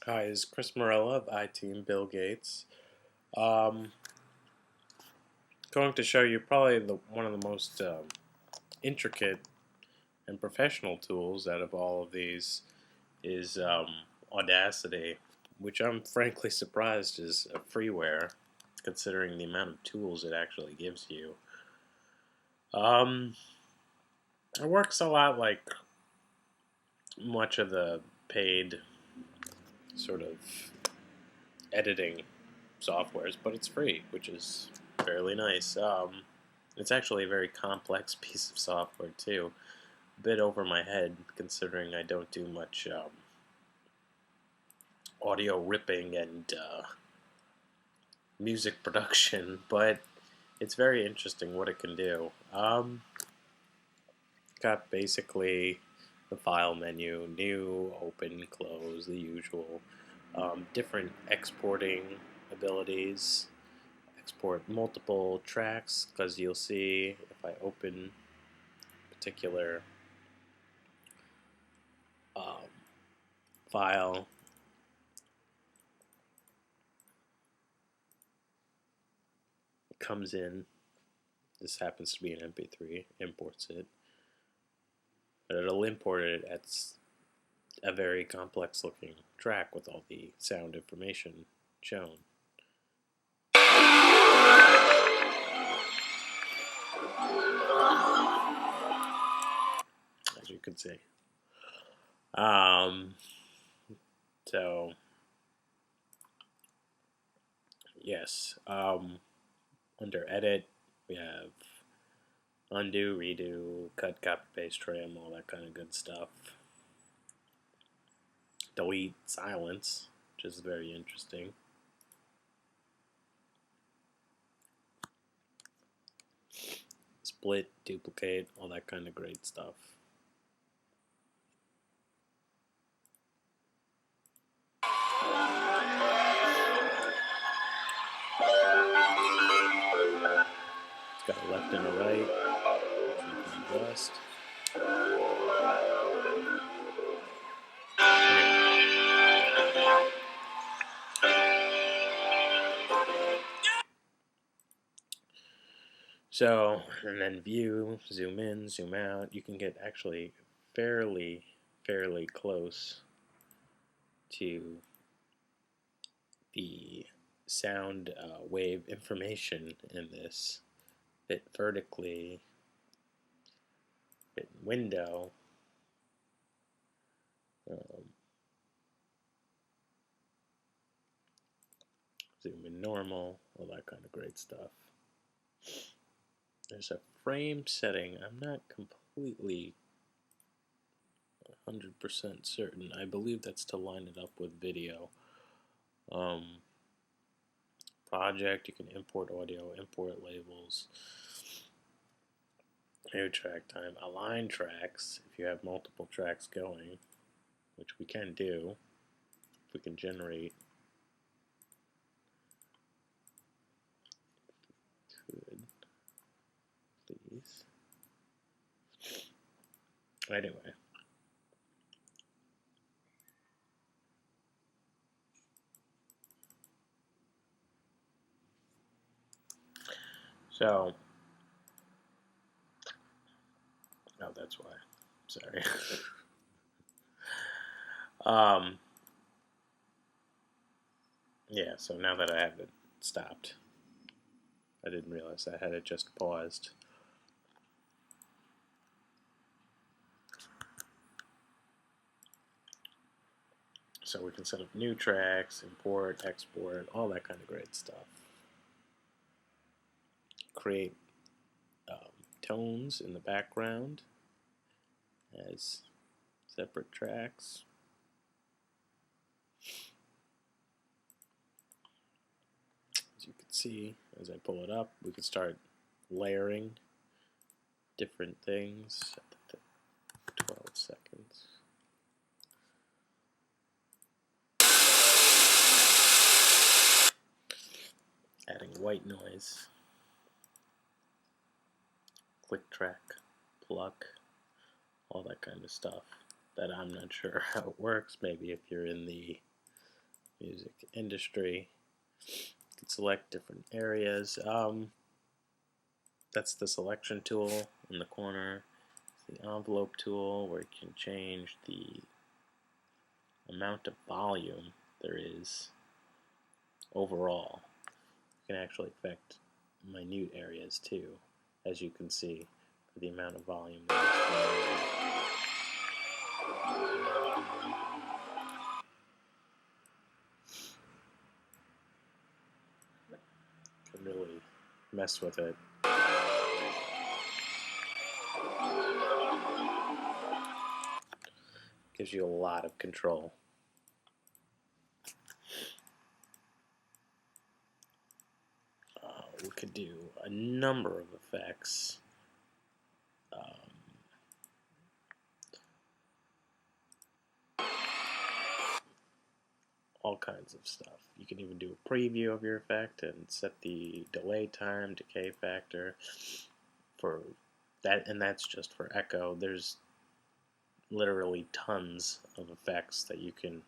Hi, this is Chris Morella of iTeam Bill Gates. Um, Going to show you probably one of the most intricate and professional tools out of all of these is Audacity, which I'm frankly surprised is a freeware, considering the amount of tools it actually gives you. Um, it works a lot like much of the paid sort of editing softwares, but it's free, which is fairly nice. It's actually a very complex piece of software too, a bit over my head considering I don't do much audio ripping and music production, but it's very interesting what it can do. Got basically the file menu, new, open, close, the usual. Different exporting abilities. Export multiple tracks, because you'll see if I open a particular file, it comes in. This happens to be an MP3, imports it. But it'll import it as a very complex looking track with all the sound information shown. As you can see. So, yes. Under edit, we have undo, redo, cut, copy, paste, trim, all that kind of good stuff. Delete, silence, which is very interesting. Split, duplicate, all that kind of great stuff. It's got a left and a right, which we can adjust. So, and then view, zoom in, zoom out. You can get actually fairly close to the sound wave information in this. Fit vertically, fit window. Zoom in normal, all that kind of great stuff. There's a frame setting. I'm not completely 100% certain. I believe that's to line it up with video. Project, you can import audio, import labels, new track time, align tracks if you have multiple tracks going, which we can do. If we can generate, could, please. Anyway. So, oh, that's why. Sorry. Yeah, so now that I have it stopped, I didn't realize I had it just paused. So we can set up new tracks, import, export, all that kind of great stuff. Create tones in the background as separate tracks. As you can see, as I pull it up, we can start layering different things. 12 seconds. Adding white noise. Click track, pluck, all that kind of stuff that I'm not sure how it works. Maybe if you're in the music industry. You can select different areas. That's the selection tool in the corner. The envelope tool where you can change the amount of volume there is overall. You can actually affect minute areas too, as you can see, for the amount of volume there is. Can really mess with it. Gives you a lot of control. We could do a number of effects. All kinds of stuff. You can even do a preview of your effect and set the delay time, decay factor for that, and that's just for echo. There's literally tons of effects that you can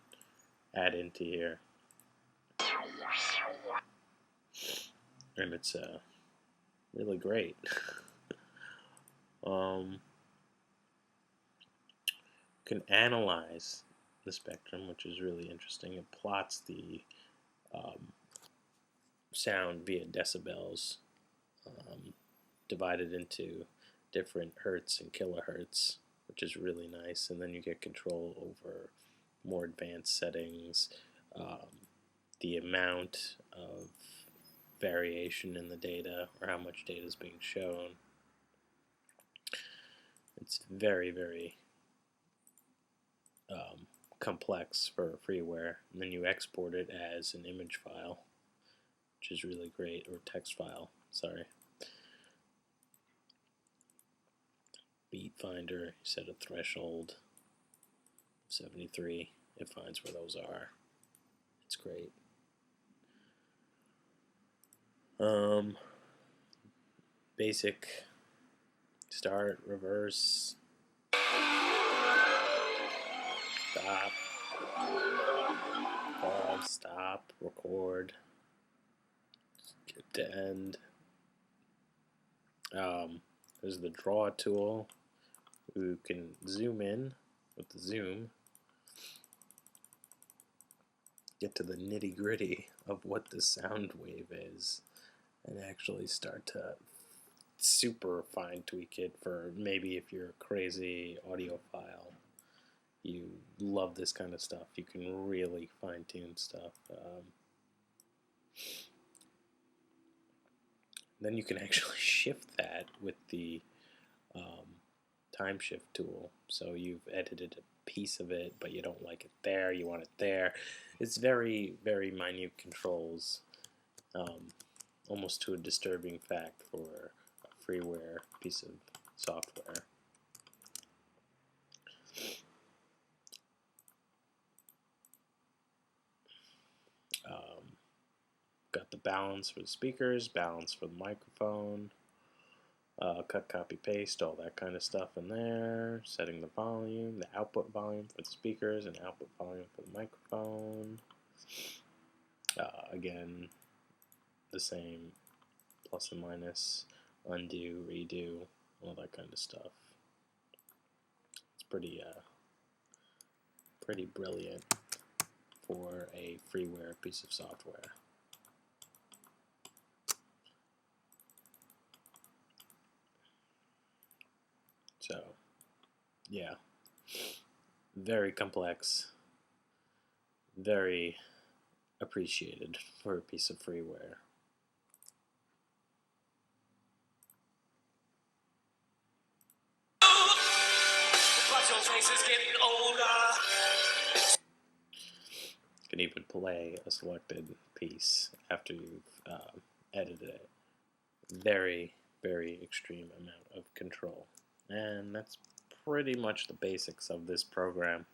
add into here, and it's really great. Can analyze the spectrum, which is really interesting. It plots the sound via decibels, divided into different hertz and kilohertz, which is really nice. And then you get control over more advanced settings, the amount of variation in the data, or how much data is being shown. It's very, very complex for freeware, and then you export it as an image file, which is really great, or text file, sorry. Beat finder, you set a threshold, 73, it finds where those are. It's great. Basic, start, reverse, stop, pause, stop, record, skip to end. There's the draw tool. You can zoom in with the zoom, get to the nitty gritty of what the sound wave is, and actually start to super fine tweak it for maybe if you're a crazy audiophile. You love this kind of stuff. You can really fine tune stuff. Then you can actually shift that with the time shift tool. So you've edited a piece of it, but you don't like it there, you want it there. It's very, very minute controls, almost to a disturbing fact for a freeware piece of software. Got the balance for the speakers, balance for the microphone, cut, copy, paste, all that kind of stuff in there. Setting the volume, the output volume for the speakers, and output volume for the microphone. Again, the same, plus and minus, undo, redo, all that kind of stuff. It's pretty brilliant for a freeware piece of software. So, yeah, very complex, very appreciated for a piece of freeware. You can even play a selected piece after you've edited it. Very, very extreme amount of control. And that's pretty much the basics of this program.